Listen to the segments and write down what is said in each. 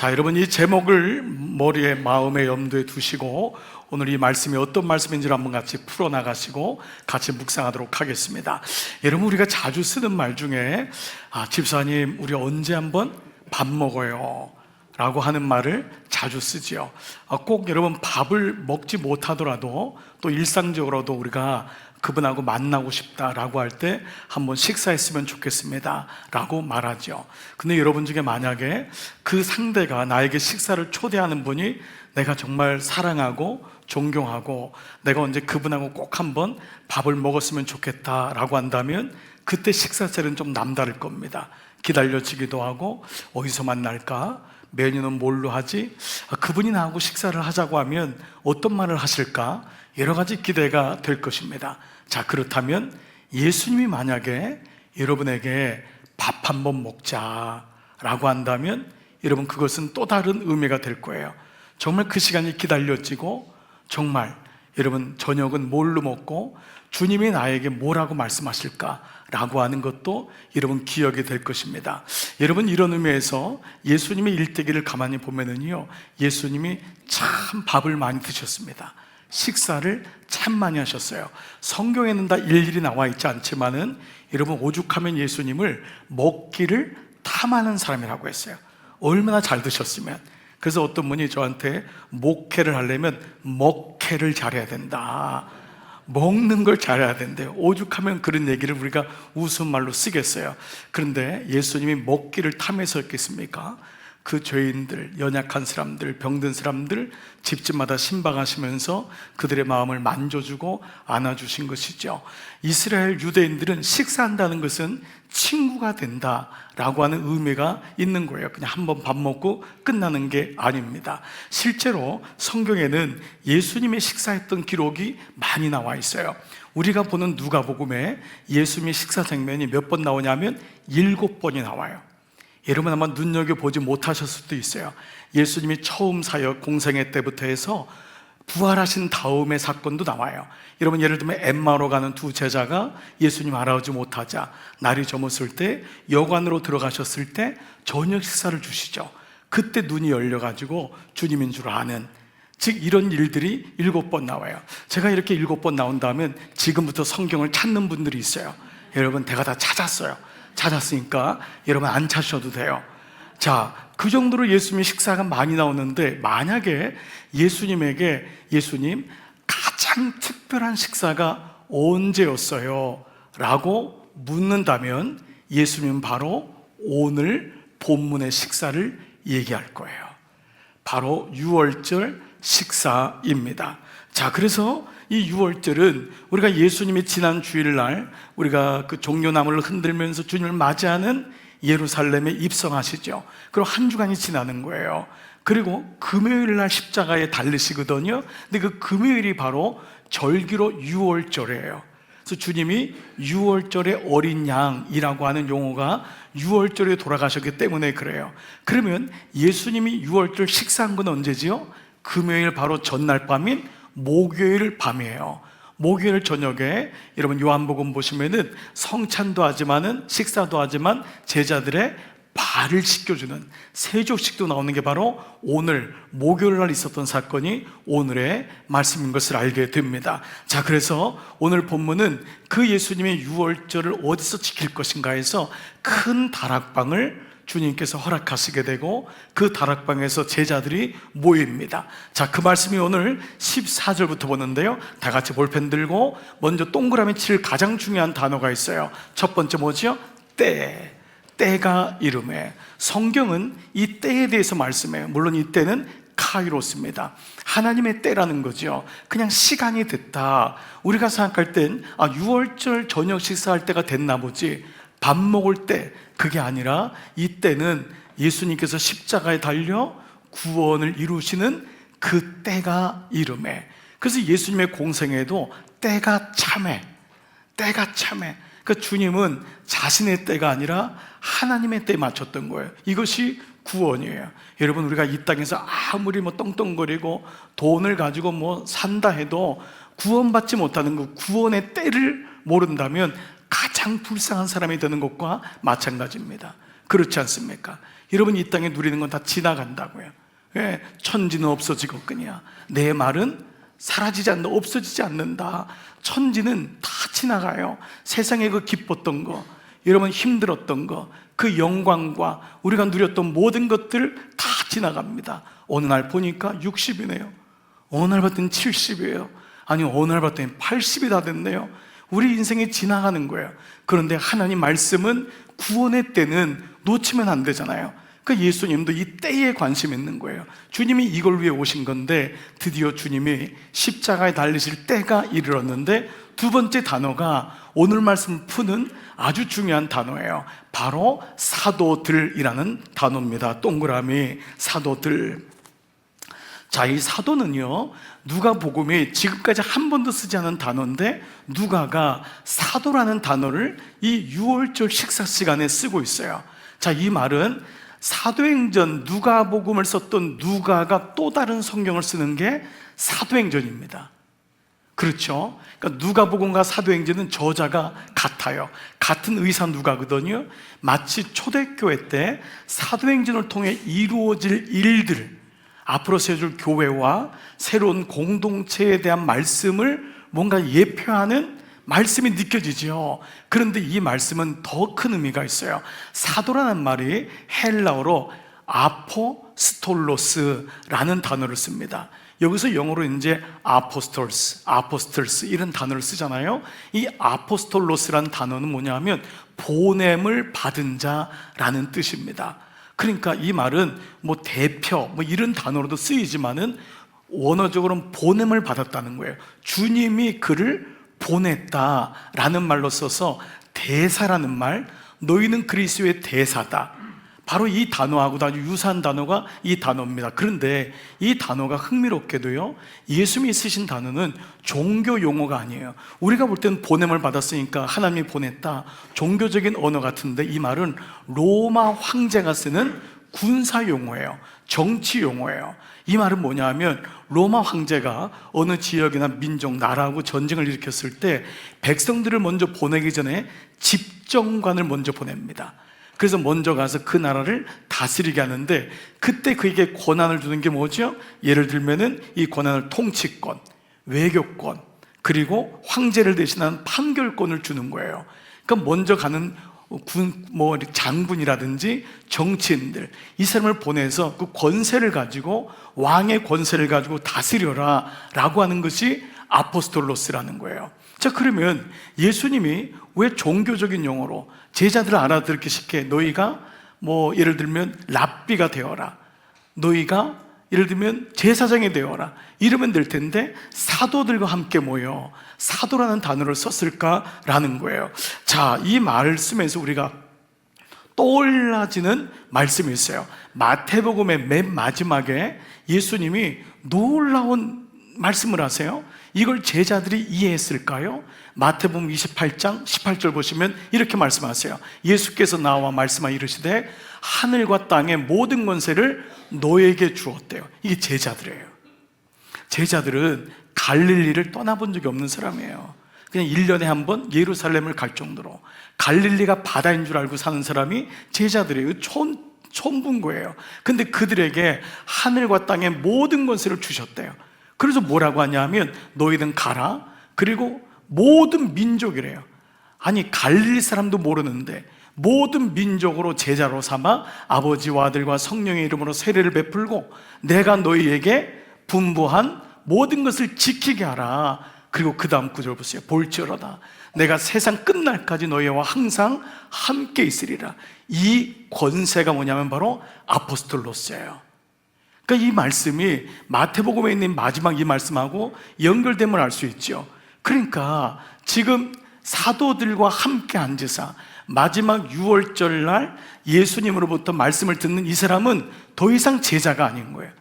자, 여러분 이 제목을 머리에 마음에 염두에 두시고 오늘 이 말씀이 어떤 말씀인지를 한번 같이 풀어나가시고 같이 묵상하도록 하겠습니다. 여러분, 우리가 자주 쓰는 말 중에 집사님 우리 언제 한번 밥 먹어요 라고 하는 말을 자주 쓰지요. 꼭 여러분 밥을 먹지 못하더라도 또 일상적으로도 우리가 그분하고 만나고 싶다라고 할 때 한번 식사했으면 좋겠습니다 라고 말하죠. 근데 여러분 중에 만약에 그 상대가 나에게 식사를 초대하는 분이 내가 정말 사랑하고 존경하고 내가 언제 그분하고 꼭 한번 밥을 먹었으면 좋겠다라고 한다면 그때 식사 자리는 좀 남다를 겁니다. 기다려지기도 하고 어디서 만날까? 메뉴는 뭘로 하지? 그분이 나하고 식사를 하자고 하면 어떤 말을 하실까? 여러 가지 기대가 될 것입니다. 자, 그렇다면 예수님이 만약에 여러분에게 밥 한번 먹자라고 한다면 여러분 그것은 또 다른 의미가 될 거예요. 정말 그 시간이 기다려지고 정말 여러분 저녁은 뭘로 먹고 주님이 나에게 뭐라고 말씀하실까라고 하는 것도 여러분 기억이 될 것입니다. 여러분 이런 의미에서 예수님의 일대기를 가만히 보면은요, 예수님이 참 밥을 많이 드셨습니다. 식사를 참 많이 하셨어요. 성경에는 다 일일이 나와 있지 않지만은 여러분 오죽하면 예수님을 먹기를 탐하는 사람이라고 했어요. 얼마나 잘 드셨으면. 그래서 어떤 분이 저한테 목회를 하려면 먹회를 잘해야 된다, 먹는 걸 잘해야 된대요. 오죽하면 그런 얘기를 우리가 웃음말로 쓰겠어요. 그런데 예수님이 먹기를 탐해서 했겠습니까? 그 죄인들, 연약한 사람들, 병든 사람들 집집마다 신방하시면서 그들의 마음을 만져주고 안아주신 것이죠. 이스라엘 유대인들은 식사한다는 것은 친구가 된다라고 하는 의미가 있는 거예요. 그냥 한번 밥 먹고 끝나는 게 아닙니다. 실제로 성경에는 예수님의 식사했던 기록이 많이 나와 있어요. 우리가 보는 누가복음에 예수님의 식사 장면이 몇 번 나오냐면 7번이 나와요. 여러분 아마 눈여겨보지 못하셨을 수도 있어요. 예수님이 처음 사역 공생애 때부터 해서 부활하신 다음의 사건도 나와요. 여러분 예를 들면 엠마오로 가는 두 제자가 예수님 알아오지 못하자 날이 저물었을 때 여관으로 들어가셨을 때 저녁 식사를 주시죠. 그때 눈이 열려가지고 주님인 줄 아는, 즉 이런 일들이 7번 나와요. 제가 이렇게 7번 나온다면 지금부터 성경을 찾는 분들이 있어요. 여러분 제가 다 찾았으니까 여러분 안 찾으셔도 돼요. 자, 그 정도로 예수님의 식사가 많이 나오는데 만약에 예수님에게 예수님 가장 특별한 식사가 언제였어요? 라고 묻는다면 예수님은 바로 오늘 본문의 식사를 얘기할 거예요. 바로 유월절 식사입니다. 자, 그래서 이 유월절은 우리가 예수님이 지난 주일날 우리가 그 종려나무를 흔들면서 주님을 맞이하는 예루살렘에 입성하시죠. 그리고 한 주간이 지나는 거예요. 그리고 금요일날 십자가에 달리시거든요. 근데 그 금요일이 바로 절기로 유월절이에요. 그래서 주님이 유월절의 어린 양이라고 하는 용어가 유월절에 돌아가셨기 때문에 그래요. 그러면 예수님이 유월절 식사한 건 언제지요? 금요일 바로 전날 밤인 목요일 밤이에요. 목요일 저녁에 여러분 요한복음 보시면은 성찬도 하지만은 식사도 하지만 제자들의 발을 씻겨주는 세족식도 나오는 게 바로 오늘 목요일 날 있었던 사건이 오늘의 말씀인 것을 알게 됩니다. 자, 그래서 오늘 본문은 그 예수님의 유월절을 어디서 지킬 것인가 해서 큰 다락방을 주님께서 허락하시게 되고 그 다락방에서 제자들이 모입니다. 자, 그 말씀이 오늘 14절부터 보는데요, 다 같이 볼펜 들고 먼저 동그라미 칠 가장 중요한 단어가 있어요. 첫 번째 뭐죠? 때가 이름에. 성경은 이 때에 대해서 말씀해요. 물론 이 때는 카이로스입니다. 하나님의 때라는 거죠. 그냥 시간이 됐다. 우리가 생각할 땐 유월절 저녁 식사할 때가 됐나 보지, 밥 먹을 때, 그게 아니라 이 때는 예수님께서 십자가에 달려 구원을 이루시는 그 때가 이름에. 그래서 예수님의 공생애도 때가 참해. 그러니까 주님은 자신의 때가 아니라 하나님의 때에 맞췄던 거예요. 이것이 구원이에요. 여러분 우리가 이 땅에서 아무리 떵떵거리고 돈을 가지고 산다 해도 구원받지 못하는 그 구원의 때를 모른다면 가장 불쌍한 사람이 되는 것과 마찬가지입니다. 그렇지 않습니까? 여러분, 이 땅에 누리는 건 다 지나간다고요. 예, 천지는 없어지겠거니와 내 말은 사라지지 않는다, 없어지지 않는다. 천지는 다 지나가요. 세상에 그 기뻤던 거, 여러분 힘들었던 거, 그 영광과 우리가 누렸던 모든 것들 다 지나갑니다. 어느 날 보니까 60이네요. 어느 날 봤더니 70이에요. 아니, 어느 날 봤더니 80이 다 됐네요. 우리 인생이 지나가는 거예요. 그런데 하나님 말씀은 구원의 때는 놓치면 안 되잖아요. 그러니까 예수님도 이 때에 관심 있는 거예요. 주님이 이걸 위해 오신 건데 드디어 주님이 십자가에 달리실 때가 이르렀는데, 두 번째 단어가 오늘 말씀 푸는 아주 중요한 단어예요. 바로 사도들이라는 단어입니다. 동그라미 사도들. 자, 이 사도는요, 누가복음이 지금까지 한 번도 쓰지 않은 단어인데 누가가 사도라는 단어를 이 유월절 식사 시간에 쓰고 있어요. 자, 이 말은 사도행전 누가복음을 썼던 누가가 또 다른 성경을 쓰는 게 사도행전입니다. 그렇죠? 그러니까 누가복음과 사도행전은 저자가 같아요. 같은 의사 누가거든요. 마치 초대교회 때 사도행전을 통해 이루어질 일들, 앞으로 세워줄 교회와 새로운 공동체에 대한 말씀을 뭔가 예표하는 말씀이 느껴지죠. 그런데 이 말씀은 더 큰 의미가 있어요. 사도라는 말이 헬라어로 아포스톨로스라는 단어를 씁니다. 여기서 영어로 이제 아포스톨스 이런 단어를 쓰잖아요. 이 아포스톨로스라는 단어는 뭐냐면 보냄을 받은 자라는 뜻입니다. 그러니까 이 말은 뭐 대표 뭐 이런 단어로도 쓰이지만은 원어적으로는 보냄을 받았다는 거예요. 주님이 그를 보냈다라는 말로 써서 대사라는 말, 너희는 그리스도의 대사다. 바로 이 단어하고도 아주 유사한 단어가 이 단어입니다. 그런데 이 단어가 흥미롭게도요, 예수님이 쓰신 단어는 종교 용어가 아니에요. 우리가 볼 때는 보냄을 받았으니까 하나님이 보냈다, 종교적인 언어 같은데 이 말은 로마 황제가 쓰는 군사 용어예요. 정치 용어예요. 이 말은 뭐냐 하면 로마 황제가 어느 지역이나 민족, 나라하고 전쟁을 일으켰을 때 백성들을 먼저 보내기 전에 집정관을 먼저 보냅니다. 그래서 먼저 가서 그 나라를 다스리게 하는데, 그때 그에게 권한을 주는 게 뭐죠? 예를 들면은 이 권한을 통치권, 외교권, 그리고 황제를 대신하는 판결권을 주는 거예요. 그러니까 먼저 가는 장군이라든지 정치인들, 이 사람을 보내서 그 권세를 가지고, 왕의 권세를 가지고 다스려라 라고 하는 것이 아포스톨로스라는 거예요. 자, 그러면 예수님이 왜 종교적인 용어로 제자들을 알아듣기 쉽게 너희가 뭐 예를 들면 랍비가 되어라, 너희가 예를 들면 제사장이 되어라 이러면 될 텐데 사도들과 함께 모여 사도라는 단어를 썼을까라는 거예요. 자, 이 말씀에서 우리가 떠올라지는 말씀이 있어요. 마태복음의 맨 마지막에 예수님이 놀라운 말씀을 하세요. 이걸 제자들이 이해했을까요? 마태복음 28장 18절 보시면 이렇게 말씀하세요. 예수께서 나와 말씀하 이르시되 하늘과 땅의 모든 권세를 너에게 주었대요. 이게 제자들이에요. 제자들은 갈릴리를 떠나본 적이 없는 사람이에요. 그냥 1년에 한 번 예루살렘을 갈 정도로 갈릴리가 바다인 줄 알고 사는 사람이 제자들이에요. 처음 본 거예요. 근데 그들에게 하늘과 땅의 모든 권세를 주셨대요. 그래서 뭐라고 하냐면 너희는 가라, 그리고 모든 민족이래요. 아니, 갈릴리 사람도 모르는데 모든 민족으로 제자로 삼아 아버지와 아들과 성령의 이름으로 세례를 베풀고 내가 너희에게 분부한 모든 것을 지키게 하라. 그리고 그 다음 구절 보세요. 볼지어다 내가 세상 끝날까지 너희와 항상 함께 있으리라. 이 권세가 뭐냐면 바로 아포스톨로스예요. 그러니까 이 말씀이 마태복음에 있는 마지막 이 말씀하고 연결됨을 알 수 있죠. 그러니까 지금 사도들과 함께 앉으사 마지막 유월절 날 예수님으로부터 말씀을 듣는 이 사람은 더 이상 제자가 아닌 거예요.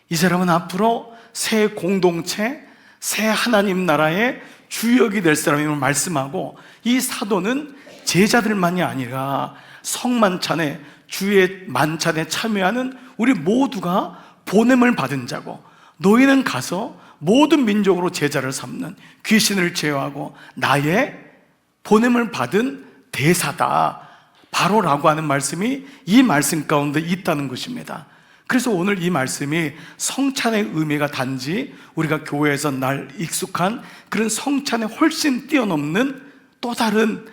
이 사람은 앞으로 새 공동체, 새 하나님 나라의 주역이 될 사람임을 말씀하고, 이 사도는 제자들만이 아니라 성만찬에, 주의 만찬에 참여하는 우리 모두가 보냄을 받은 자고, 너희는 가서 모든 민족으로 제자를 삼는, 귀신을 제어하고 나의 보냄을 받은 대사다. 바로라고 하는 말씀이 이 말씀 가운데 있다는 것입니다. 그래서 오늘 이 말씀이 성찬의 의미가 단지 우리가 교회에서 날 익숙한 그런 성찬에 훨씬 뛰어넘는 또 다른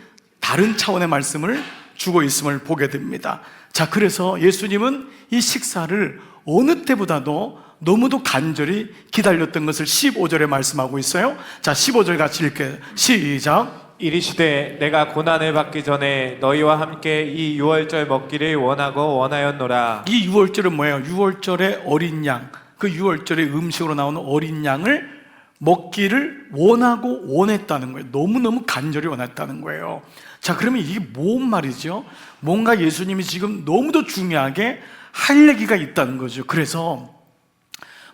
차원의 말씀을 주고 있음을 보게 됩니다. 자, 그래서 예수님은 이 식사를 어느 때보다도 너무도 간절히 기다렸던 것을 15절에 말씀하고 있어요. 자, 15절 같이 읽게요. 시작. 이르시되 내가 고난을 받기 전에 너희와 함께 이 유월절 먹기를 원하고 원하였노라. 이 유월절은 뭐예요? 유월절의 어린 양, 그 유월절의 음식으로 나오는 어린 양을 먹기를 원하고 원했다는 거예요. 너무너무 간절히 원했다는 거예요. 자, 그러면 이게 뭔 말이죠? 뭔가 예수님이 지금 너무도 중요하게 할 얘기가 있다는 거죠. 그래서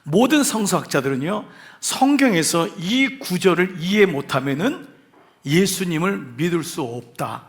모든 성서학자들은요, 성경에서 이 구절을 이해 못하면은 예수님을 믿을 수 없다,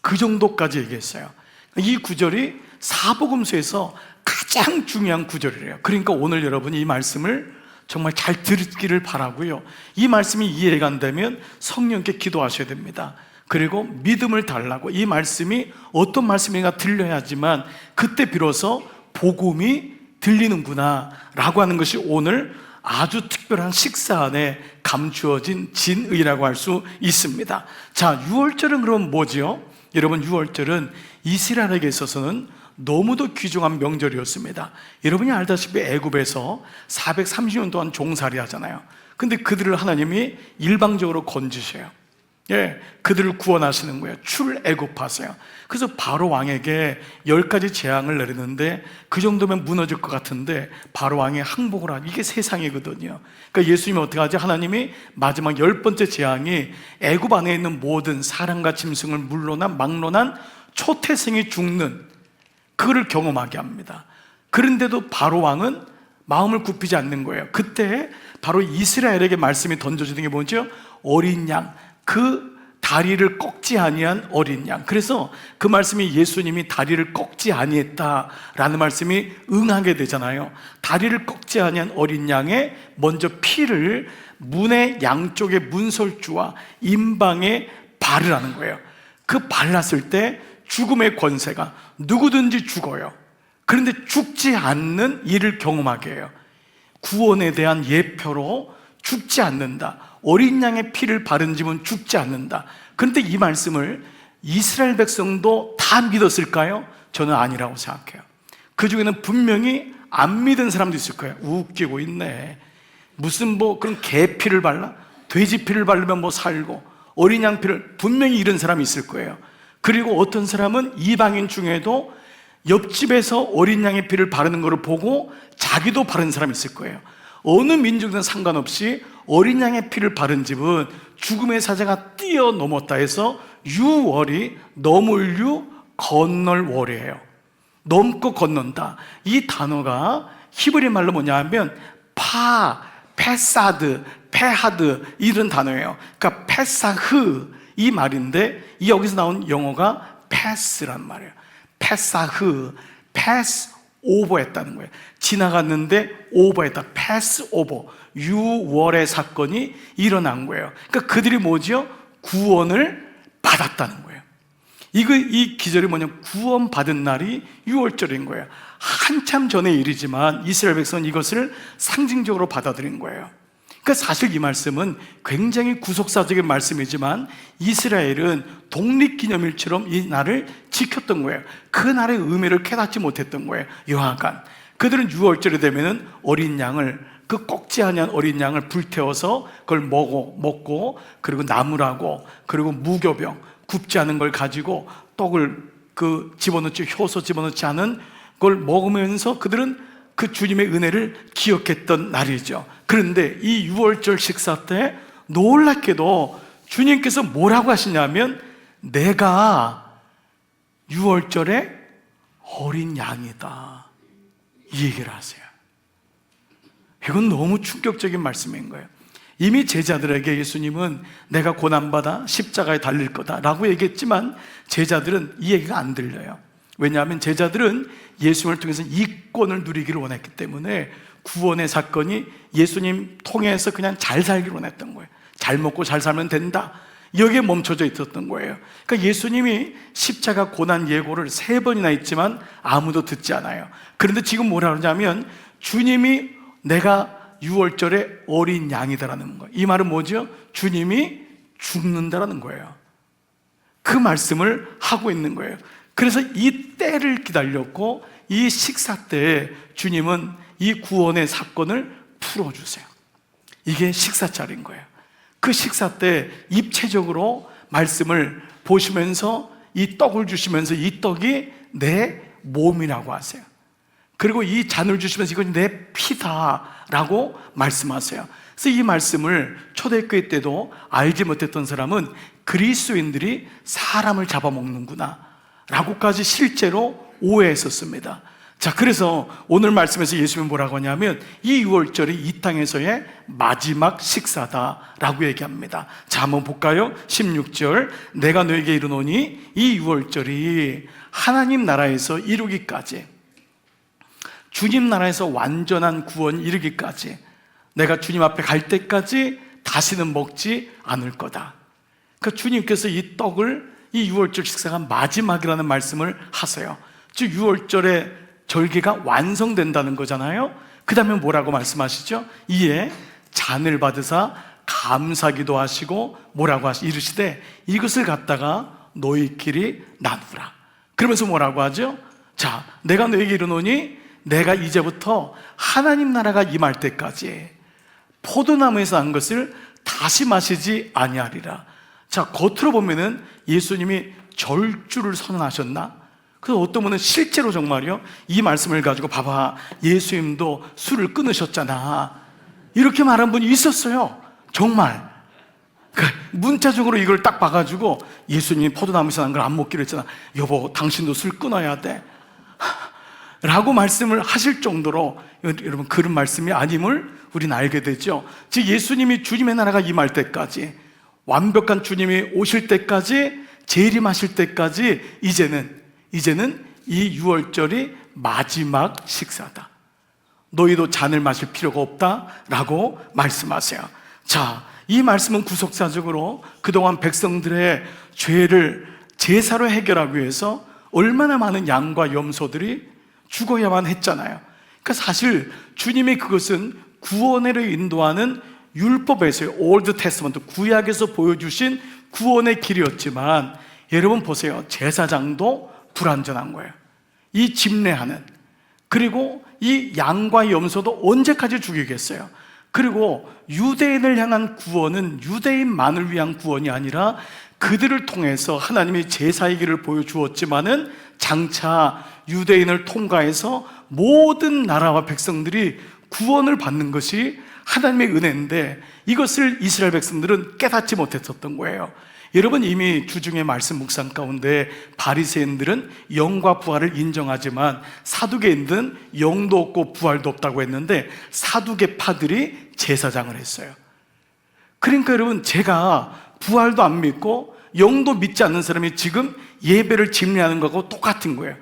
그 정도까지 얘기했어요. 이 구절이 사복음서에서 가장 중요한 구절이래요. 그러니까 오늘 여러분이 이 말씀을 정말 잘 듣기를 바라고요, 이 말씀이 이해가 안 되면 성령께 기도하셔야 됩니다. 그리고 믿음을 달라고, 이 말씀이 어떤 말씀인가 들려야지만 그때 비로소 복음이 들리는구나 라고 하는 것이 오늘 아주 특별한 식사 안에 감추어진 진의라고 할 수 있습니다. 자, 유월절은 그럼 뭐지요? 여러분, 유월절은 이스라엘에게 있어서는 너무도 귀중한 명절이었습니다. 여러분이 알다시피 애굽에서 430년 동안 종살이 하잖아요. 근데 그들을 하나님이 일방적으로 건지셔요. 예, 그들을 구원하시는 거예요. 출애굽하세요. 그래서 바로 왕에게 10가지 재앙을 내리는데 그 정도면 무너질 것 같은데 바로 왕이 항복을 하고, 이게 세상이거든요. 그러니까 예수님이 어떻게 하지? 하나님이 마지막 10번째 재앙이 애굽 안에 있는 모든 사람과 짐승을 물론한 막론한 초태생이 죽는, 그거를 경험하게 합니다. 그런데도 바로 왕은 마음을 굽히지 않는 거예요. 그때 바로 이스라엘에게 말씀이 던져지는 게 뭐죠? 어린 양, 그 다리를 꺾지 아니한 어린 양. 그래서 그 말씀이 예수님이 다리를 꺾지 아니했다라는 말씀이 응하게 되잖아요. 다리를 꺾지 아니한 어린 양의 먼저 피를 문의 양쪽의 문설주와 임방에 바르라는 거예요. 그 발랐을 때 죽음의 권세가, 누구든지 죽어요. 그런데 죽지 않는 일을 경험하게 해요. 구원에 대한 예표로 죽지 않는다, 어린 양의 피를 바른 집은 죽지 않는다. 그런데 이 말씀을 이스라엘 백성도 다 믿었을까요? 저는 아니라고 생각해요. 그 중에는 분명히 안 믿은 사람도 있을 거예요. 웃기고 있네, 무슨 뭐 그런 개 피를 발라? 돼지 피를 바르면 뭐 살고, 어린 양 피를, 분명히 이런 사람이 있을 거예요. 그리고 어떤 사람은 이방인 중에도 옆집에서 어린 양의 피를 바르는 것을 보고 자기도 바른 사람이 있을 거예요. 어느 민족이든 상관없이 어린 양의 피를 바른 집은 죽음의 사자가 뛰어넘었다 해서 유월이 넘을 유, 건널 월이에요. 넘고 건넌다. 이 단어가 히브리 말로 뭐냐 하면 페사드, 페하드, 이런 단어예요. 그러니까 페사흐, 이 말인데 이 여기서 나온 영어가 패스란 말이에요. 페사흐, 패스 오버했다는 거예요. 지나갔는데 오버했다. 패스 오버. 유월의 사건이 일어난 거예요. 그러니까 그들이 뭐죠? 구원을 받았다는 거예요. 이 기절이 뭐냐면 구원받은 날이 유월절인 거예요. 한참 전의 일이지만 이스라엘 백성은 이것을 상징적으로 받아들인 거예요. 그러니까 사실 이 말씀은 굉장히 구속사적인 말씀이지만 이스라엘은 독립기념일처럼 이 날을 지켰던 거예요. 그 날의 의미를 깨닫지 못했던 거예요. 여하간 그들은 유월절이 되면은 어린 양을, 그 꺾지 아니한 어린 양을 불태워서 그걸 먹고, 그리고 나무라고, 그리고 무교병, 굽지 않은 걸 가지고 떡을 집어넣지, 효소 집어넣지 않은 걸 먹으면서 그들은 그 주님의 은혜를 기억했던 날이죠. 그런데 이 유월절 식사 때 놀랍게도 주님께서 뭐라고 하시냐면 내가 유월절에 어린 양이다, 이 얘기를 하세요. 이건 너무 충격적인 말씀인 거예요. 이미 제자들에게 예수님은 내가 고난받아 십자가에 달릴 거다 라고 얘기했지만 제자들은 이 얘기가 안 들려요. 왜냐하면 제자들은 예수님을 통해서 이권을 누리기를 원했기 때문에 구원의 사건이 예수님 통해서 그냥 잘 살기를 원했던 거예요. 잘 먹고 잘 살면 된다, 여기에 멈춰져 있었던 거예요. 그러니까 예수님이 십자가 고난 예고를 3번이나 했지만 아무도 듣지 않아요. 그런데 지금 뭐라 그러냐면 주님이 내가 6월절에 어린 양이다라는 거예요. 이 말은 뭐죠? 주님이 죽는다라는 거예요. 그 말씀을 하고 있는 거예요. 그래서 이 때를 기다렸고 이 식사 때에 주님은 이 구원의 사건을 풀어주세요. 이게 식사 자리인 거예요. 그 식사 때 입체적으로 말씀을 보시면서 이 떡을 주시면서 이 떡이 내 몸이라고 하세요. 그리고 이 잔을 주시면서 이건 내 피다라고 말씀하세요. 그래서 이 말씀을 초대교회 때도 알지 못했던 사람은 그리스도인들이 사람을 잡아먹는구나 라고까지 실제로 오해했었습니다. 자, 그래서 오늘 말씀에서 예수님은 뭐라고 하냐면 이 6월절이 이 땅에서의 마지막 식사다라고 얘기합니다. 자, 한번 볼까요? 16절, 내가 너에게 이르노니 이 6월절이 하나님 나라에서 이루기까지, 주님 나라에서 완전한 구원 이르기까지, 내가 주님 앞에 갈 때까지 다시는 먹지 않을 거다. 그러니까 주님께서 이 떡을, 이 6월절 식사가 마지막이라는 말씀을 하세요. 즉 6월절에 절기가 완성된다는 거잖아요. 그 다음에 뭐라고 말씀하시죠? 이에 잔을 받으사 감사기도 하시고 뭐라고 이르시되 이것을 갖다가 너희끼리 나누라. 그러면서 뭐라고 하죠? 자, 내가 너에게 이르노니 내가 이제부터 하나님 나라가 임할 때까지 포도나무에서 난 것을 다시 마시지 아니하리라. 자, 겉으로 보면은 예수님이 절주를 선언하셨나? 그래서 어떤 분은 실제로 정말요, 이 말씀을 가지고 봐봐, 예수님도 술을 끊으셨잖아, 이렇게 말한 분이 있었어요. 정말 문자적으로 이걸 딱 봐가지고 예수님이 포도나무에서 난 걸 안 먹기로 했잖아, 여보 당신도 술 끊어야 돼 라고 말씀을 하실 정도로, 여러분 그런 말씀이 아님을 우리는 알게 되죠. 즉 예수님이 주님의 나라가 임할 때까지, 완벽한 주님이 오실 때까지, 재림하실 때까지 이제는 이 6월절이 마지막 식사다. 너희도 잔을 마실 필요가 없다라고 말씀하세요. 자, 이 말씀은 구속사적으로 그동안 백성들의 죄를 제사로 해결하기 위해서 얼마나 많은 양과 염소들이 죽어야만 했잖아요. 그러니까 사실 주님이 그것은 구원으로 인도하는 율법에서의 올드 테스트먼트, 구약에서 보여주신 구원의 길이었지만, 여러분 보세요. 제사장도 불완전한 거예요. 이 집례하는, 그리고 이 양과 염소도 언제까지 죽이겠어요? 그리고 유대인을 향한 구원은 유대인만을 위한 구원이 아니라 그들을 통해서 하나님이 제사의 길을 보여주었지만은 장차 유대인을 통과해서 모든 나라와 백성들이 구원을 받는 것이 하나님의 은혜인데, 이것을 이스라엘 백성들은 깨닫지 못했었던 거예요. 여러분, 이미 주중에 말씀 묵상 가운데 바리새인들은 영과 부활을 인정하지만 사두개인들은 영도 없고 부활도 없다고 했는데, 사두개파들이 제사장을 했어요. 그러니까 여러분, 제가 부활도 안 믿고 영도 믿지 않는 사람이 지금 예배를 집례하는 것하고 똑같은 거예요.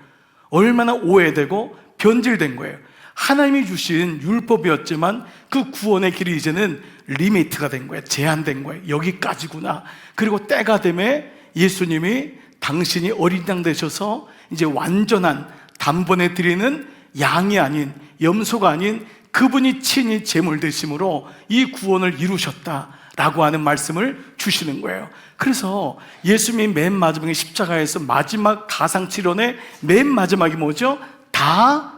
얼마나 오해되고 변질된 거예요. 하나님이 주신 율법이었지만 그 구원의 길이 이제는 리미트가 된 거예요. 제한된 거예요. 여기까지구나. 그리고 때가 되면 예수님이 당신이 어린 양 되셔서 이제 완전한 단번에 드리는 양이 아닌, 염소가 아닌 그분이 친히 제물 되심으로 이 구원을 이루셨다라고 하는 말씀을 주시는 거예요. 그래서 예수님이 맨 마지막에 십자가에서 마지막 가상치론의 맨 마지막이 뭐죠? 다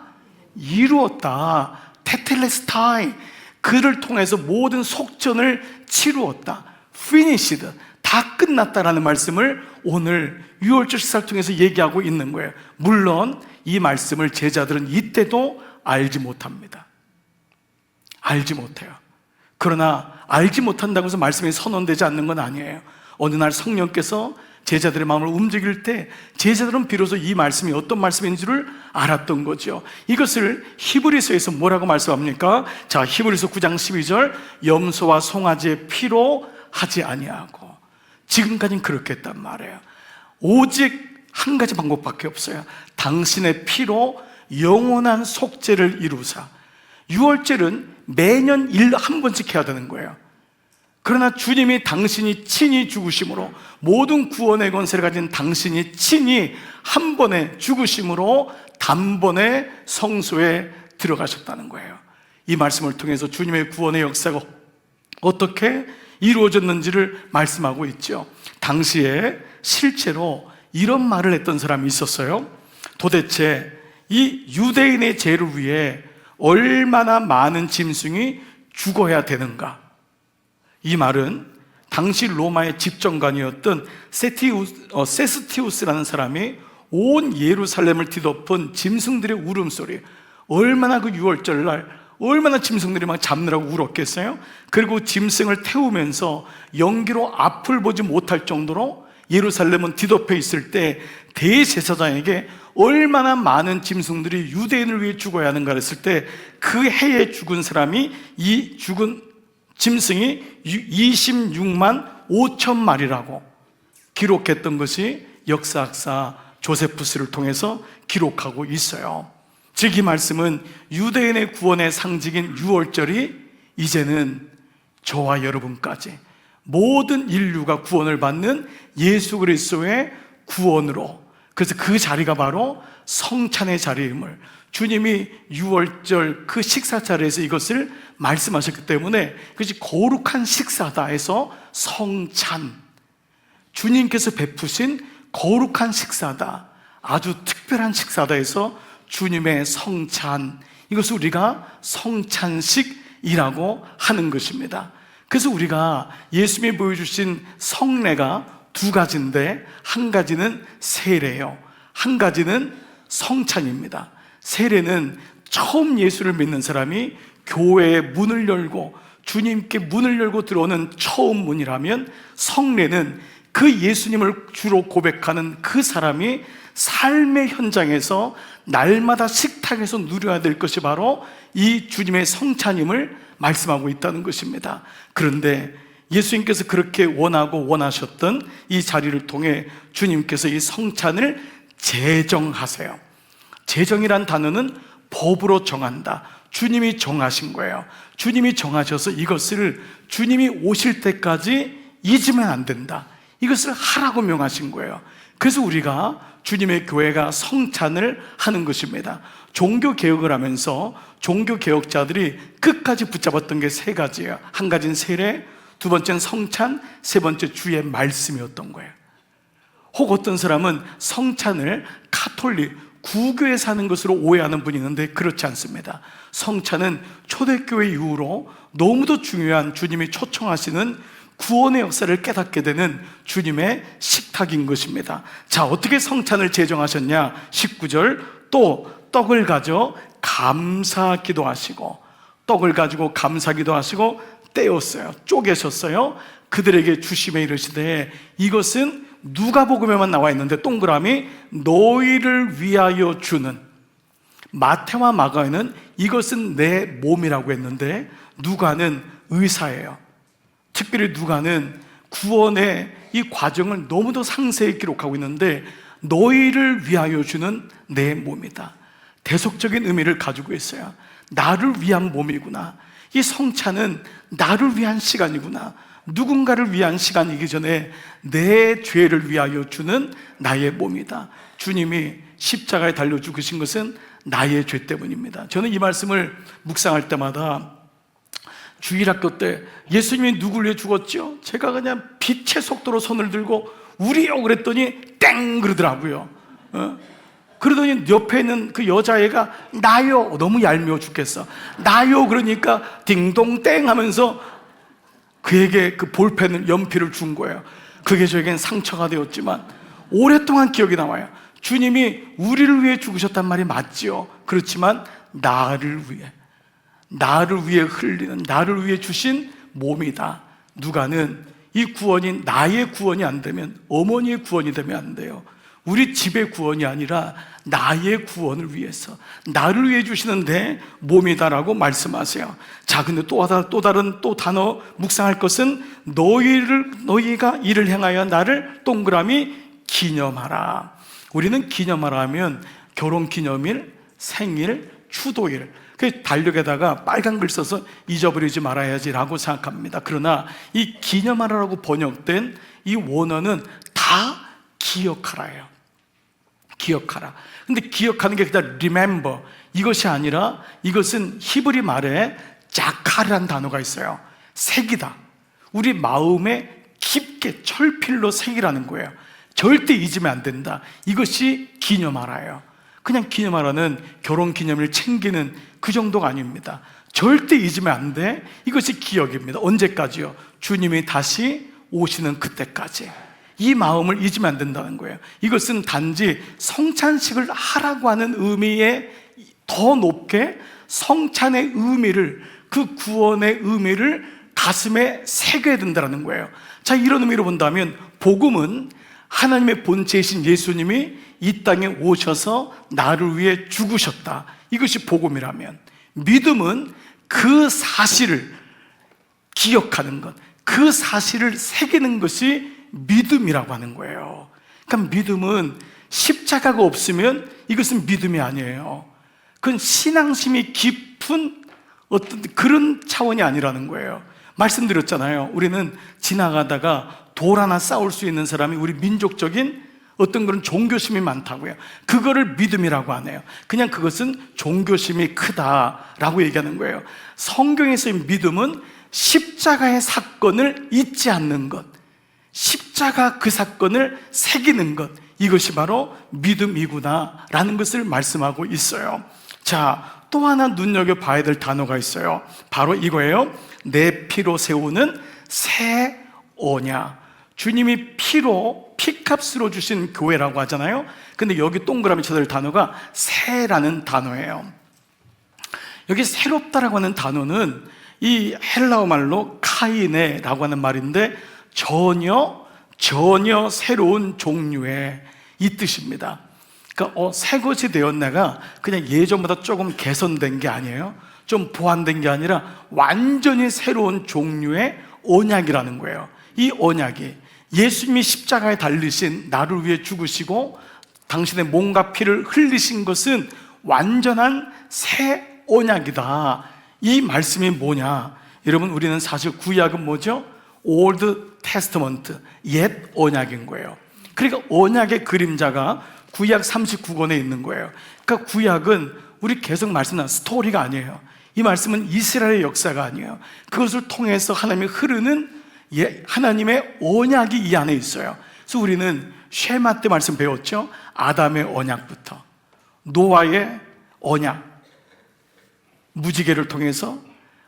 이루었다. 테텔레스타이, 그를 통해서 모든 속전을 치루었다. finished, 다 끝났다라는 말씀을 오늘 6월절 식사를 통해서 얘기하고 있는 거예요. 물론 이 말씀을 제자들은 이때도 알지 못합니다. 알지 못해요. 그러나 알지 못한다고 해서 말씀이 선언되지 않는 건 아니에요. 어느 날 성령께서 제자들의 마음을 움직일 때 제자들은 비로소 이 말씀이 어떤 말씀인지를 알았던 거죠. 이것을 히브리서에서 뭐라고 말씀합니까? 자, 히브리서 9장 12절, 염소와 송아지의 피로 하지 아니하고. 지금까지는 그렇게 했단 말이에요. 오직 한 가지 방법밖에 없어요. 당신의 피로 영원한 속죄를 이루사. 6월절은 매년 한 번씩 해야 되는 거예요. 그러나 주님이 당신이 친히 죽으심으로, 모든 구원의 권세를 가진 당신이 친히 한 번에 죽으심으로 단번에 성소에 들어가셨다는 거예요. 이 말씀을 통해서 주님의 구원의 역사가 어떻게 이루어졌는지를 말씀하고 있죠. 당시에 실제로 이런 말을 했던 사람이 있었어요. 도대체 이 유대인의 죄를 위해 얼마나 많은 짐승이 죽어야 되는가? 이 말은 당시 로마의 집정관이었던 세스티우스라는 사람이 온 예루살렘을 뒤덮은 짐승들의 울음소리, 얼마나 그 유월절날 얼마나 짐승들이 막 잡느라고 울었겠어요? 그리고 짐승을 태우면서 연기로 앞을 보지 못할 정도로 예루살렘은 뒤덮여 있을 때 대제사장에게 얼마나 많은 짐승들이 유대인을 위해 죽어야 하는가 했을 때 그 해에 죽은 사람이, 이 죽은 짐승이 26만 5천 마리라고 기록했던 것이 역사학사 조세푸스를 통해서 기록하고 있어요. 즉 이 말씀은 유대인의 구원의 상징인 유월절이 이제는 저와 여러분까지 모든 인류가 구원을 받는 예수 그리스도의 구원으로, 그래서 그 자리가 바로 성찬의 자리임을 주님이 유월절 그 식사 자리에서 이것을 말씀하셨기 때문에 그것이 거룩한 식사다 해서 성찬, 주님께서 베푸신 거룩한 식사다, 아주 특별한 식사다 해서 주님의 성찬, 이것을 우리가 성찬식이라고 하는 것입니다. 그래서 우리가 예수님이 보여주신 성례가 두 가지인데, 한 가지는 세례요, 한 가지는 성찬입니다. 세례는 처음 예수를 믿는 사람이 교회의 문을 열고 주님께 문을 열고 들어오는 처음 문이라면, 성례는 그 예수님을 주로 고백하는 그 사람이 삶의 현장에서 날마다 식탁에서 누려야 될 것이 바로 이 주님의 성찬임을 말씀하고 있다는 것입니다. 그런데 예수님께서 그렇게 원하고 원하셨던 이 자리를 통해 주님께서 이 성찬을 제정하세요. 제정이란 단어는 법으로 정한다, 주님이 정하신 거예요. 주님이 정하셔서 이것을 주님이 오실 때까지 잊으면 안 된다, 이것을 하라고 명하신 거예요. 그래서 우리가 주님의 교회가 성찬을 하는 것입니다. 종교개혁을 하면서 종교개혁자들이 끝까지 붙잡았던 게 세 가지예요. 한 가지는 세례, 두 번째는 성찬, 세 번째 주의 말씀이었던 거예요. 혹 어떤 사람은 성찬을 가톨릭, 구교에 사는 것으로 오해하는 분이 있는데 그렇지 않습니다. 성찬은 초대교회 이후로 너무도 중요한 주님이 초청하시는 구원의 역사를 깨닫게 되는 주님의 식탁인 것입니다. 자, 어떻게 성찬을 제정하셨냐? 19절, 또 떡을 가져 감사기도 하시고, 떡을 가지고 감사기도 하시고 떼었어요, 쪼개셨어요. 그들에게 주심에 이르시되, 이것은 누가복음에만 나와 있는데 동그라미 너희를 위하여 주는, 마태와 마가에는 이것은 내 몸이라고 했는데 누가는 의사예요. 특별히 누가는 구원의 이 과정을 너무도 상세히 기록하고 있는데, 너희를 위하여 주는 내 몸이다, 대속적인 의미를 가지고 있어요. 나를 위한 몸이구나, 이 성찬은 나를 위한 시간이구나, 누군가를 위한 시간이기 전에 내 죄를 위하여 주는 나의 몸이다. 주님이 십자가에 달려 죽으신 것은 나의 죄 때문입니다. 저는 이 말씀을 묵상할 때마다 주일학교 때 예수님이 누구를 위해 죽었죠? 제가 그냥 빛의 속도로 손을 들고 우리요 그랬더니 땡 그러더라고요. 그러더니 옆에 있는 그 여자애가 나요, 너무 얄미워 죽겠어, 나요 그러니까 딩동땡 하면서 그에게 그 볼펜을, 연필을 준 거예요. 그게 저에겐 상처가 되었지만 오랫동안 기억이 남아요. 주님이 우리를 위해 죽으셨단 말이 맞지요. 그렇지만 나를 위해 흘리는, 나를 위해 주신 몸이다. 누가는 이 구원이 나의 구원이 안 되면, 어머니의 구원이 되면 안 돼요. 우리 집의 구원이 아니라 나의 구원을 위해서, 나를 위해 주시는 내 몸이다라고 말씀하세요. 자, 근데 또 다른 단어 묵상할 것은 너희가 이를 행하여 나를 동그라미 기념하라. 우리는 기념하라 하면 결혼기념일, 생일, 추도일, 그 달력에다가 빨간 글 써서 잊어버리지 말아야지라고 생각합니다. 그러나 이 기념하라라고 번역된 이 원어는 다 기억하라예요. 기억하라. 근데 기억하는 게 그냥 remember 이것이 아니라 이것은 히브리 말에 자카르라는 단어가 있어요. 새기다. 우리 마음에 깊게 철필로 새기라는 거예요. 절대 잊으면 안 된다. 이것이 기념하라예요. 그냥 기념하라는 결혼기념일 챙기는 그 정도가 아닙니다. 절대 잊으면 안 돼. 이것이 기억입니다. 언제까지요? 주님이 다시 오시는 그때까지. 이 마음을 잊으면 안 된다는 거예요. 이것은 단지 성찬식을 하라고 하는 의미에 더 높게 성찬의 의미를, 그 구원의 의미를 가슴에 새겨야 된다는 거예요. 자, 이런 의미로 본다면 복음은 하나님의 본체이신 예수님이 이 땅에 오셔서 나를 위해 죽으셨다. 이것이 복음이라면, 믿음은 그 사실을 기억하는 것, 그 사실을 새기는 것이 믿음이라고 하는 거예요. 그러니까 믿음은 십자가가 없으면 이것은 믿음이 아니에요. 그건 신앙심이 깊은 어떤 그런 차원이 아니라는 거예요. 말씀드렸잖아요. 우리는 지나가다가 돌 하나 쌓을 수 있는 사람이 우리 민족적인 어떤 그런 종교심이 많다고요. 그거를 믿음이라고 안 해요. 그냥 그것은 종교심이 크다라고 얘기하는 거예요. 성경에서의 믿음은 십자가의 사건을 잊지 않는 것, 십자가 그 사건을 새기는 것, 이것이 바로 믿음이구나라는 것을 말씀하고 있어요. 자, 또 하나 눈여겨봐야 될 단어가 있어요. 바로 이거예요. 내 피로 세우는 새 언약. 주님이 피값으로 주신 교회라고 하잖아요. 근데 여기 동그라미 쳐야 될 단어가 새라는 단어예요. 여기 새롭다라고 하는 단어는 이 헬라어 말로 카이네라고 하는 말인데 전혀 새로운 종류의 이 뜻입니다. 그러니까 새 것이 되었나가 그냥 예전보다 조금 개선된 게 아니에요. 좀 보완된 게 아니라 완전히 새로운 종류의 언약이라는 거예요. 이 언약이 예수님이 십자가에 달리신 나를 위해 죽으시고 당신의 몸과 피를 흘리신 것은 완전한 새 언약이다. 이 말씀이 뭐냐? 여러분, 우리는 사실 구약은 뭐죠? Old Testament, 옛 언약인 거예요. 그러니까 언약의 그림자가 구약 39권에 있는 거예요. 그러니까 구약은 우리 계속 말씀하는 스토리가 아니에요. 이 말씀은 이스라엘의 역사가 아니에요. 그것을 통해서 하나님이 흐르는 하나님의 언약이 이 안에 있어요. 그래서 우리는 쉐마 때 말씀 배웠죠? 아담의 언약부터 노아의 언약, 무지개를 통해서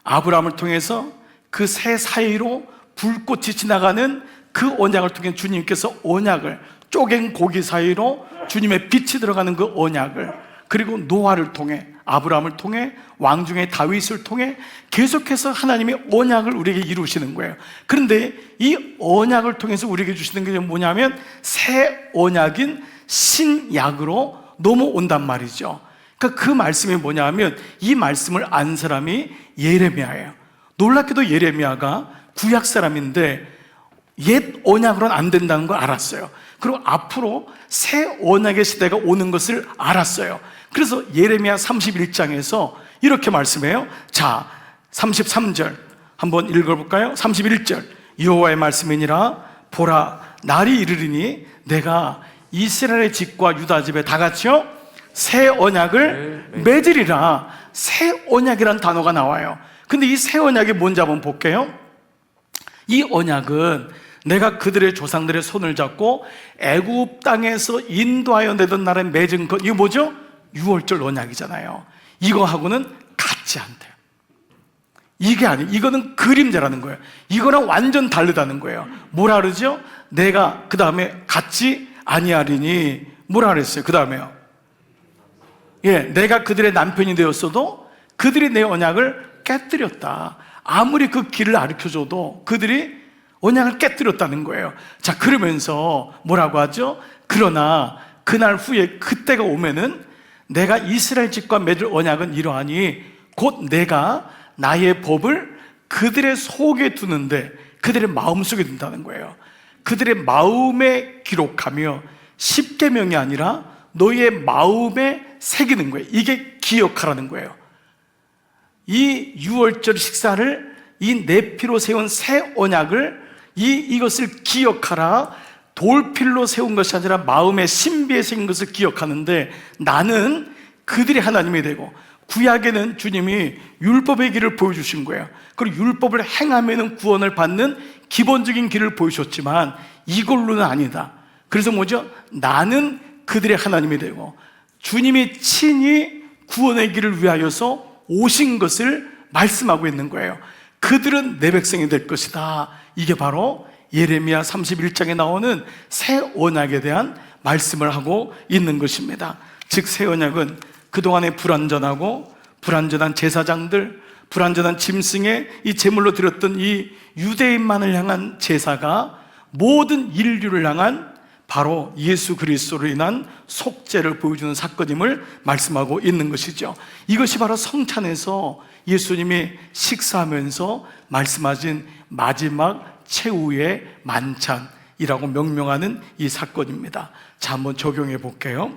아브라함을 통해서 그 새 사이로 불꽃이 지나가는 그 언약을 통해 주님께서 언약을, 쪼갠 고기 사이로 주님의 빛이 들어가는 그 언약을, 그리고 노아를 통해, 아브라함을 통해, 왕중의 다윗을 통해 계속해서 하나님이 언약을 우리에게 이루시는 거예요. 그런데 이 언약을 통해서 우리에게 주시는 게 뭐냐면 새 언약인 신약으로 넘어온단 말이죠. 그러니까 그 말씀이 뭐냐면 이 말씀을 안 사람이 예레미야예요. 놀랍게도 예레미야가 구약 사람인데 옛 언약으로는 안 된다는 걸 알았어요. 그리고 앞으로 새 언약의 시대가 오는 것을 알았어요. 그래서 예레미야 31장에서 이렇게 말씀해요. 자, 33절 한번 읽어볼까요? 31절 여호와의 말씀이니라. 보라, 날이 이르리니 내가 이스라엘의 집과 유다 집에 다 같이요 새 언약을 맺으리라. 새 언약이란 단어가 나와요. 근데 이 새 언약이 뭔지 한번 볼게요. 이 언약은 내가 그들의 조상들의 손을 잡고 애굽 땅에서 인도하여 내던 날에 맺은 것, 이거 뭐죠? 유월절 언약이잖아요. 이거하고는 같지 않대요. 이게 아니에요. 이거는 그림자라는 거예요. 이거랑 완전 다르다는 거예요. 뭐라 그러죠? 내가 그 다음에 같지 아니하리니 뭐라 그랬어요? 그 다음에요. 내가 그들의 남편이 되었어도 그들이 내 언약을 깨뜨렸다. 아무리 그 길을 가르쳐줘도 그들이 언약을 깨뜨렸다는 거예요. 자, 그러면서 뭐라고 하죠? 그러나 그날 후에 그때가 오면은 내가 이스라엘 집과 맺을 언약은 이러하니 곧 내가 나의 법을 그들의 속에 두는데 그들의 마음속에 둔다는 거예요. 그들의 마음에 기록하며 십계명이 아니라 너희의 마음에 새기는 거예요. 이게 기억하라는 거예요. 이 유월절 식사를 이 내 피로 세운 새 언약을 이것을 기억하라. 돌필로 세운 것이 아니라 마음의 신비에 세운 것을 기억하는데, 나는 그들의 하나님이 되고, 구약에는 주님이 율법의 길을 보여주신 거예요. 그리고 율법을 행하면 구원을 받는 기본적인 길을 보여주셨지만 이걸로는 아니다. 그래서 뭐죠? 나는 그들의 하나님이 되고, 주님이 친히 구원의 길을 위하여서 오신 것을 말씀하고 있는 거예요. 그들은 내 백성이 될 것이다. 이게 바로 예레미야 31장에 나오는 새 언약에 대한 말씀을 하고 있는 것입니다. 즉 새 언약은 그동안에 불완전하고 불완전한 제사장들, 불완전한 짐승의 이 제물로 드렸던 이 유대인만을 향한 제사가 모든 인류를 향한 바로 예수 그리스도로 인한 속죄를 보여주는 사건임을 말씀하고 있는 것이죠. 이것이 바로 성찬에서 예수님이 식사하면서 말씀하신 마지막 최후의 만찬이라고 명명하는 이 사건입니다. 자, 한번 적용해 볼게요.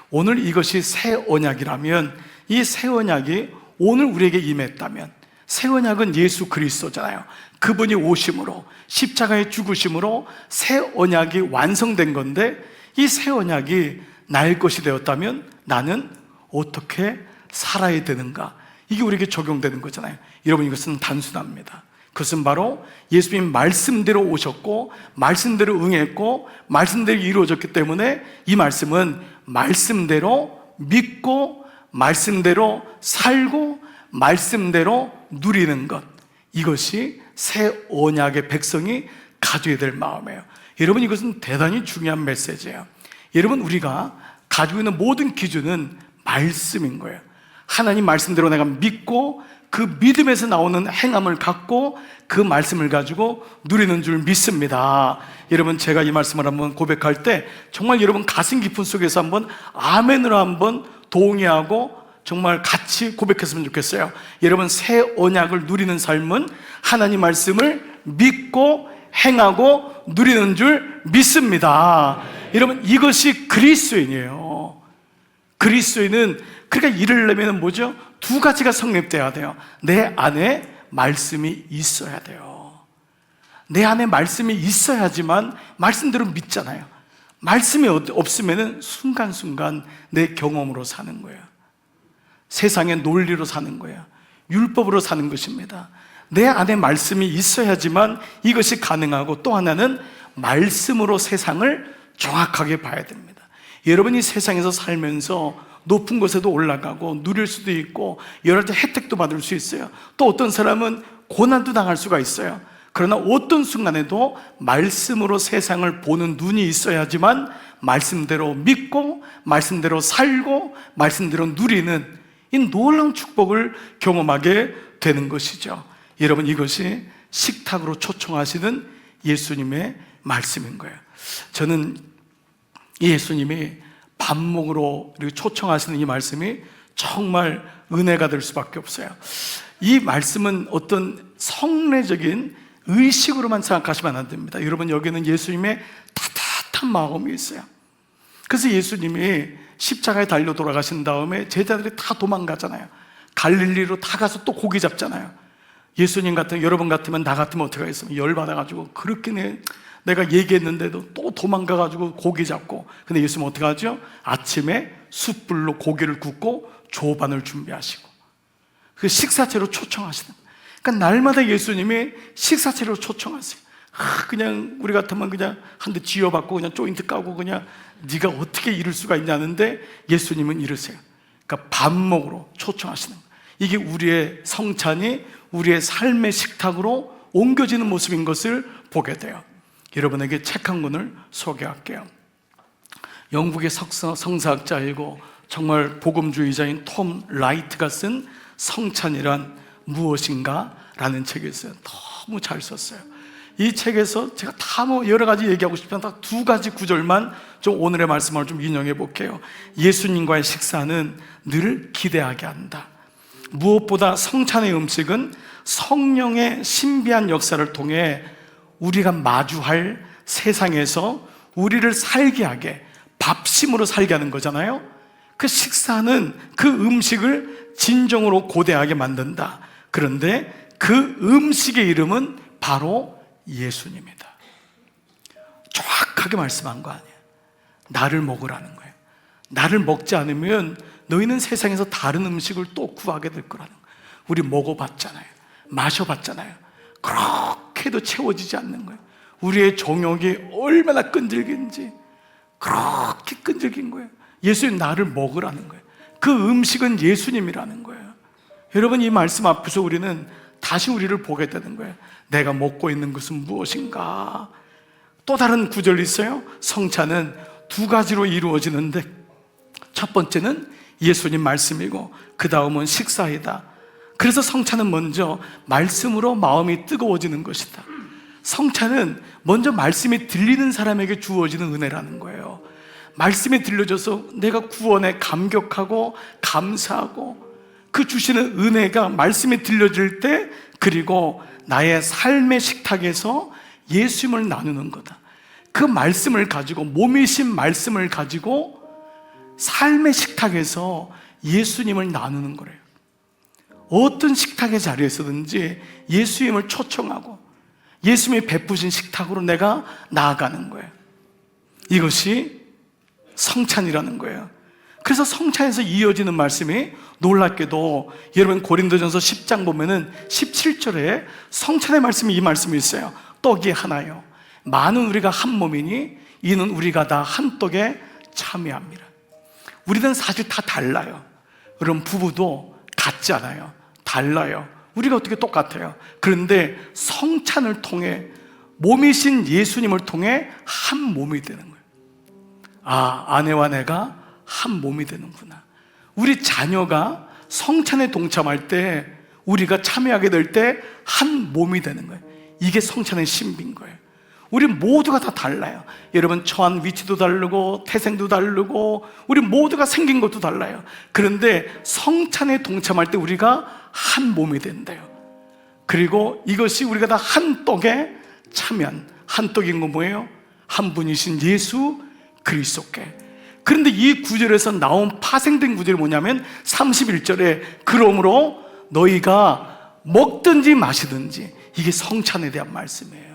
오늘 이것이 새 언약이라면, 이 새 언약이 오늘 우리에게 임했다면, 새 언약은 예수 그리스도잖아요. 그분이 오심으로, 십자가의 죽으심으로 새 언약이 완성된 건데, 이 새 언약이 나의 것이 되었다면 나는 어떻게 살아야 되는가? 이게 우리에게 적용되는 거잖아요. 여러분, 이것은 단순합니다. 그것은 바로 예수님 말씀대로 오셨고, 말씀대로 응했고, 말씀대로 이루어졌기 때문에 이 말씀은 말씀대로 믿고, 말씀대로 살고, 말씀대로 누리는 것, 이것이 새 언약의 백성이 가져야 될 마음이에요. 여러분, 이것은 대단히 중요한 메시지예요. 여러분, 우리가 가지고 있는 모든 기준은 말씀인 거예요. 하나님 말씀대로 내가 믿고, 그 믿음에서 나오는 행함을 갖고 그 말씀을 가지고 누리는 줄 믿습니다. 여러분, 제가 이 말씀을 한번 고백할 때 정말 여러분 가슴 깊은 속에서 한번 아멘으로 한번 동의하고 정말 같이 고백했으면 좋겠어요. 여러분, 새 언약을 누리는 삶은 하나님 말씀을 믿고 행하고 누리는 줄 믿습니다. 여러분, 이것이 그리스도인이에요. 그리스도인은, 그러니까 이르려면 뭐죠? 두 가지가 성립돼야 돼요. 내 안에 말씀이 있어야 돼요. 내 안에 말씀이 있어야지만 말씀대로 믿잖아요. 말씀이 없으면 순간순간 내 경험으로 사는 거예요. 세상의 논리로 사는 거예요. 율법으로 사는 것입니다. 내 안에 말씀이 있어야지만 이것이 가능하고, 또 하나는 말씀으로 세상을 정확하게 봐야 됩니다. 여러분이 세상에서 살면서 높은 곳에도 올라가고 누릴 수도 있고 여러 가지 혜택도 받을 수 있어요. 또 어떤 사람은 고난도 당할 수가 있어요. 그러나 어떤 순간에도 말씀으로 세상을 보는 눈이 있어야지만 말씀대로 믿고 말씀대로 살고 말씀대로 누리는 이 놀라운 축복을 경험하게 되는 것이죠. 여러분, 이것이 식탁으로 초청하시는 예수님의 말씀인 거예요. 저는 이 예수님이 밥 먹으러 초청하시는 이 말씀이 정말 은혜가 될 수밖에 없어요. 이 말씀은 어떤 성례적인 의식으로만 생각하시면 안 됩니다. 여러분, 여기는 예수님의 따뜻한 마음이 있어요. 그래서 예수님이 십자가에 달려 돌아가신 다음에 제자들이 다 도망가잖아요. 갈릴리로 다 가서 또 고기 잡잖아요. 예수님 같은, 여러분 같으면, 나 같으면 어떻게 하겠습니까? 열받아가지고 그렇게 내가 얘기했는데도 또 도망가가지고 고기 잡고. 근데 예수님은 어떻게 하죠? 아침에 숯불로 고기를 굽고 조반을 준비하시고 그 식사체로 초청하시는 거예요. 그러니까 날마다 예수님이 식사체로 초청하세요. 그냥 우리 같으면 그냥 한 대 쥐어받고 그냥 조인트 까고 그냥 네가 어떻게 이럴 수가 있냐는데, 예수님은 이러세요. 그러니까 밥 먹으러 초청하시는 거예요. 이게 우리의 성찬이 우리의 삶의 식탁으로 옮겨지는 모습인 것을 보게 돼요. 여러분에게 책 한 권을 소개할게요. 영국의 성사학자이고 정말 복음주의자인 톰 라이트가 쓴 성찬이란 무엇인가? 라는 책이 있어요. 너무 잘 썼어요. 이 책에서 제가 다 여러 가지 얘기하고 싶지만 딱 두 가지 구절만 좀 오늘의 말씀을 좀 인용해 볼게요. 예수님과의 식사는 늘 기대하게 한다. 무엇보다 성찬의 음식은 성령의 신비한 역사를 통해 우리가 마주할 세상에서 우리를 살게 하게, 밥심으로 살게 하는 거잖아요. 그 식사는 그 음식을 진정으로 고대하게 만든다. 그런데 그 음식의 이름은 바로 예수님이다. 정확하게 말씀한 거 아니에요. 나를 먹으라는 거예요. 나를 먹지 않으면 너희는 세상에서 다른 음식을 또 구하게 될 거라는 거예요. 우리 먹어봤잖아요. 마셔봤잖아요. 그렇게도 채워지지 않는 거예요. 우리의 정욕이 얼마나 끈질긴지 그렇게 끈질긴 거예요. 예수님 나를 먹으라는 거예요. 그 음식은 예수님이라는 거예요. 여러분, 이 말씀 앞에서 우리는 다시 우리를 보게 되는 거예요. 내가 먹고 있는 것은 무엇인가? 또 다른 구절이 있어요. 성찬은 두 가지로 이루어지는데 첫 번째는 예수님 말씀이고 그 다음은 식사이다. 그래서 성찬은 먼저 말씀으로 마음이 뜨거워지는 것이다. 성찬은 먼저 말씀이 들리는 사람에게 주어지는 은혜라는 거예요. 말씀이 들려줘서 내가 구원에 감격하고 감사하고 그 주시는 은혜가 말씀이 들려질 때, 그리고 나의 삶의 식탁에서 예수님을 나누는 거다. 그 말씀을 가지고, 몸이신 말씀을 가지고 삶의 식탁에서 예수님을 나누는 거래요. 어떤 식탁의 자리에서든지 예수님을 초청하고 예수님이 베푸신 식탁으로 내가 나아가는 거예요. 이것이 성찬이라는 거예요. 그래서 성찬에서 이어지는 말씀이 놀랍게도 여러분 고린도전서 10장 보면은 17절에 성찬의 말씀이 이 말씀이 있어요. 떡이 하나요 많은 우리가 한 몸이니 이는 우리가 다 한 떡에 참여합니다. 우리는 사실 다 달라요. 여러분 부부도 같지 않아요. 달라요. 우리가 어떻게 똑같아요? 그런데 성찬을 통해 몸이신 예수님을 통해 한 몸이 되는 거예요. 아, 아내와 내가 한 몸이 되는구나. 우리 자녀가 성찬에 동참할 때, 우리가 참여하게 될 때 한 몸이 되는 거예요. 이게 성찬의 신비인 거예요. 우리 모두가 다 달라요. 여러분 처한 위치도 다르고 태생도 다르고 우리 모두가 생긴 것도 달라요. 그런데 성찬에 동참할 때 우리가 한 몸이 된대요. 그리고 이것이 우리가 다 한 떡에 참여한, 한 떡인 건 뭐예요? 한 분이신 예수 그리스도께. 그런데 이 구절에서 나온 파생된 구절이 뭐냐면 31절에 그러므로 너희가 먹든지 마시든지, 이게 성찬에 대한 말씀이에요.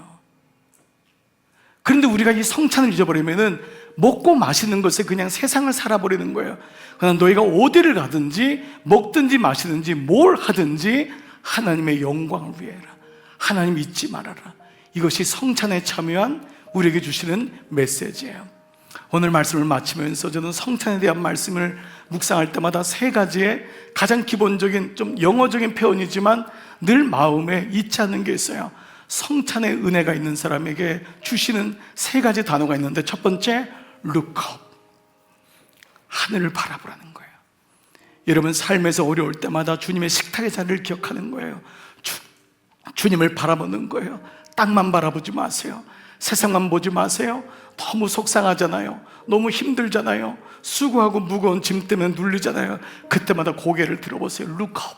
그런데 우리가 이 성찬을 잊어버리면은 먹고 마시는 것에 그냥 세상을 살아버리는 거예요. 그냥 너희가 어디를 가든지 먹든지 마시든지 뭘 하든지 하나님의 영광을 위해라. 하나님 잊지 말아라. 이것이 성찬에 참여한 우리에게 주시는 메시지예요. 오늘 말씀을 마치면서 저는 성찬에 대한 말씀을 묵상할 때마다 세 가지의 가장 기본적인 좀 영어적인 표현이지만 늘 마음에 잊지 않는 게 있어요. 성찬의 은혜가 있는 사람에게 주시는 세 가지 단어가 있는데, 첫 번째 look up, 하늘을 바라보라는 거예요. 여러분 삶에서 어려울 때마다 주님의 식탁의 자리를 기억하는 거예요. 주님을 바라보는 거예요. 땅만 바라보지 마세요. 세상만 보지 마세요. 너무 속상하잖아요. 너무 힘들잖아요. 수고하고 무거운 짐 때문에 눌리잖아요. 그때마다 고개를 들어보세요. look up,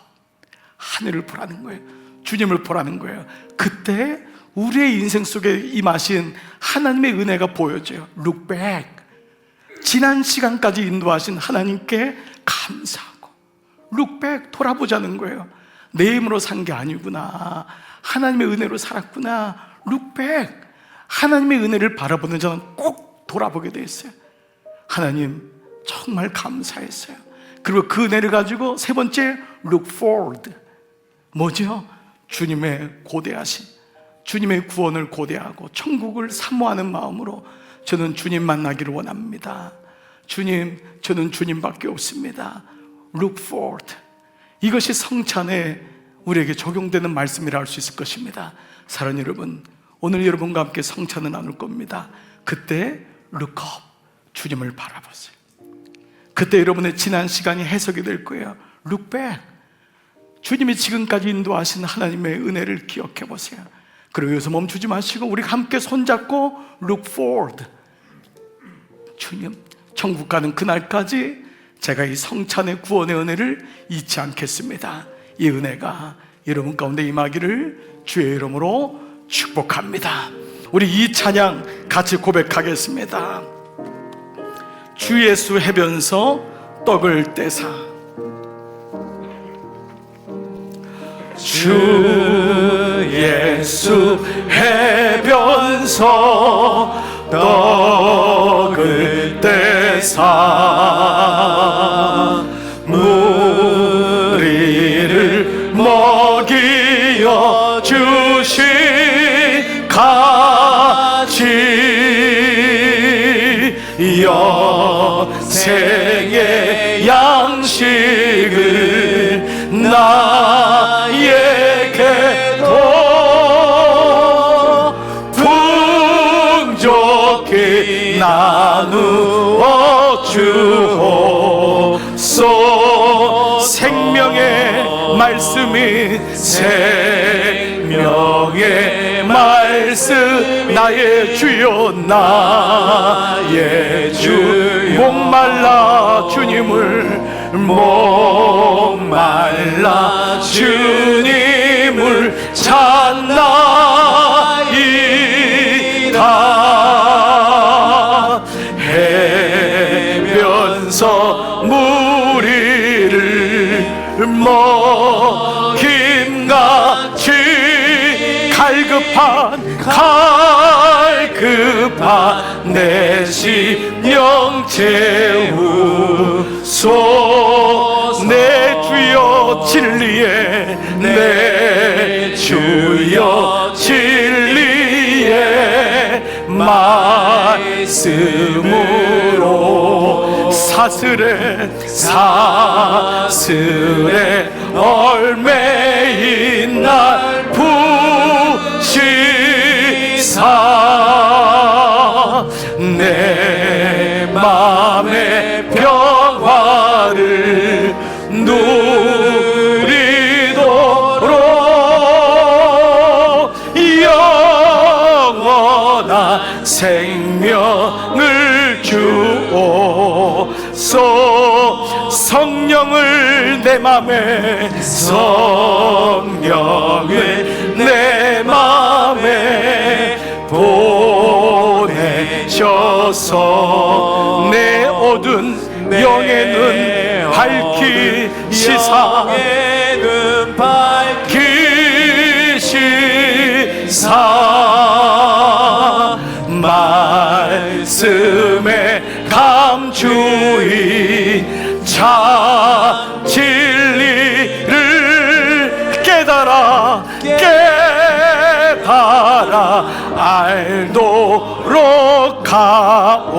하늘을 보라는 거예요. 주님을 보라는 거예요. 그때 우리의 인생 속에 임하신 하나님의 은혜가 보여져요. Look back, 지난 시간까지 인도하신 하나님께 감사하고 Look back, 돌아보자는 거예요. 내 힘으로 산 게 아니구나, 하나님의 은혜로 살았구나. Look back, 하나님의 은혜를 바라보는 저는 꼭 돌아보게 돼 있어요. 하나님 정말 감사했어요. 그리고 그 은혜를 가지고 세 번째 Look forward, 뭐죠? 주님의 고대하신, 주님의 구원을 고대하고 천국을 사모하는 마음으로 저는 주님 만나기를 원합니다. 주님, 저는 주님밖에 없습니다. Look forward, 이것이 성찬에 우리에게 적용되는 말씀이라 할 수 있을 것입니다. 사랑하는 여러분, 오늘 여러분과 함께 성찬을 나눌 겁니다. 그때 Look up, 주님을 바라보세요. 그때 여러분의 지난 시간이 해석이 될 거예요. Look back, 주님이 지금까지 인도하신 하나님의 은혜를 기억해 보세요. 그리고 여기서 멈추지 마시고 우리 함께 손잡고 look forward, 주님 천국 가는 그날까지 제가 이 성찬의 구원의 은혜를 잊지 않겠습니다. 이 은혜가 여러분 가운데 임하기를 주의 이름으로 축복합니다. 우리 이 찬양 같이 고백하겠습니다. 주 예수 해변서 떡을 떼사 주 예수 해변서 떡을 떼사 무리를 먹이어 주신 가치 여생의 양식을 나에게도 풍족히 나누어 주옵소. 생명의 말씀이 생명의 말씀 나의 주여 나의 주 목말라 주님을 목말라 주님을 찾나이다. 해변서 무리를 먹임같이 갈급한 내 심령 채우소. 내 주여 진리에 내 주여 진리에 말씀으로 사슬에 얼매인 날 부시사 내 맘의 평화를 누리도록 영원한 생명을 주옵소. 성령을 내 맘에 성령을 내 맘에 보내셔서 내 어두운 영의 눈 밝히시사 말씀에 감추인 참 진리를 깨달아 알도록 하옵소서.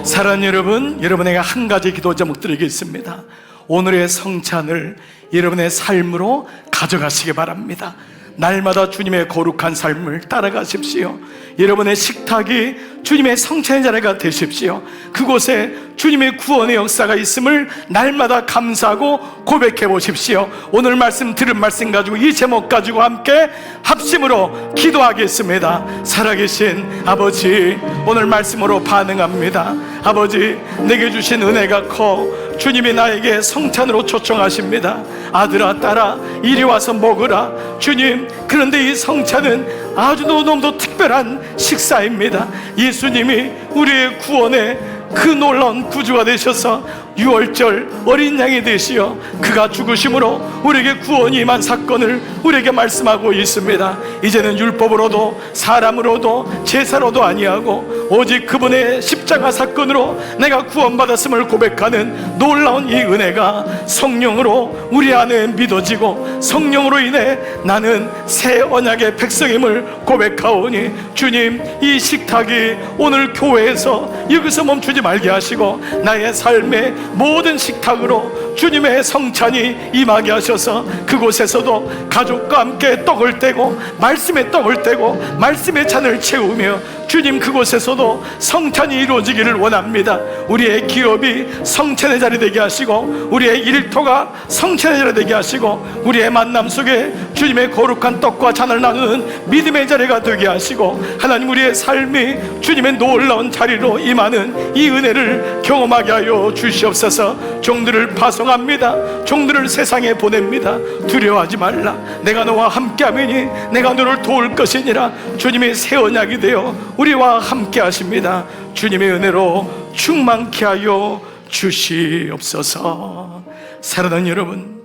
사랑하는 여러분, 여러분에게 한 가지 기도 제목 드리겠습니다. 오늘의 성찬을 여러분의 삶으로 가져가시기 바랍니다. 날마다 주님의 거룩한 삶을 따라가십시오. 여러분의 식탁이 주님의 성찬의 자리가 되십시오. 그곳에 주님의 구원의 역사가 있음을 날마다 감사하고 고백해 보십시오. 오늘 말씀 들은 말씀 가지고 이 제목 가지고 함께 합심으로 기도하겠습니다. 살아계신 아버지, 오늘 말씀으로 반응합니다. 아버지, 내게 주신 은혜가 커 주님이 나에게 성찬으로 초청하십니다. 아들아 딸아 이리 와서 먹으라. 주님, 그런데 이 성찬은 아주 너무도 특별한 식사입니다. 예수님이 우리의 구원의 그 놀라운 구주가 되셔서 유월절 어린 양이 되시어 그가 죽으심으로 우리에게 구원이 임한 사건을 우리에게 말씀하고 있습니다. 이제는 율법으로도 사람으로도 제사로도 아니하고 오직 그분의 십자가 사건으로 내가 구원받았음을 고백하는 놀라운 이 은혜가 성령으로 우리 안에 믿어지고 성령으로 인해 나는 새 언약의 백성임을 고백하오니 주님, 이 식탁이 오늘 교회에서 여기서 멈추지 말게 하시고 나의 삶의 모든 식탁으로 주님의 성찬이 임하게 하셔서 그곳에서도 가족과 함께 떡을 떼고 말씀의 떡을 떼고 말씀의 잔을 채우며 주님, 그곳에서도 성찬이 이루어지기를 원합니다. 우리의 기업이 성찬의 자리 되게 하시고 우리의 일터가 성찬의 자리 되게 하시고 우리의 만남 속에 주님의 거룩한 떡과 잔을 나누는 믿음의 자리가 되게 하시고 하나님, 우리의 삶이 주님의 놀라운 자리로 임하는 이 은혜를 경험하게 하여 주시옵소서. 종들을 파송합니다. 종들을 세상에 보냅니다. 두려워하지 말라. 내가 너와 함께하매니 내가 너를 도울 것이니라. 주님의 새 언약이 되어 우리와 함께 하십니다. 주님의 은혜로 충만케 하여 주시옵소서. 사랑하는 여러분,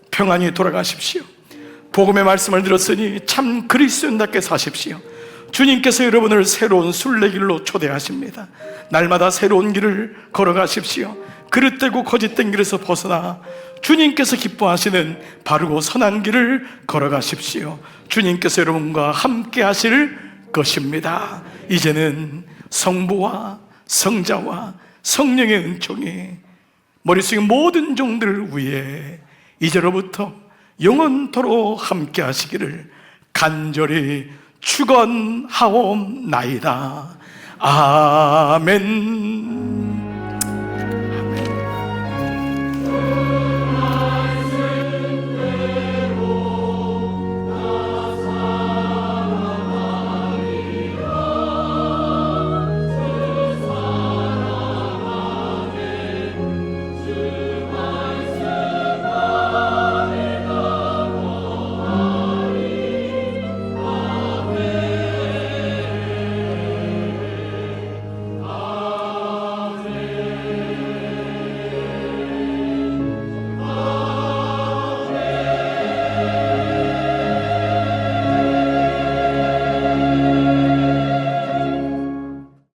평안히 돌아가십시오. 복음의 말씀을 들었으니 참 그리스도인답게 사십시오. 주님께서 여러분을 새로운 순례길로 초대하십니다. 날마다 새로운 길을 걸어가십시오. 그릇되고 거짓된 길에서 벗어나 주님께서 기뻐하시는 바르고 선한 길을 걸어가십시오. 주님께서 여러분과 함께 하실 것입니다. 이제는 성부와 성자와 성령의 은총이 머릿속의 모든 종들을 위해 이제로부터 영원토록 함께 하시기를 간절히 축원하옵나이다. 아멘.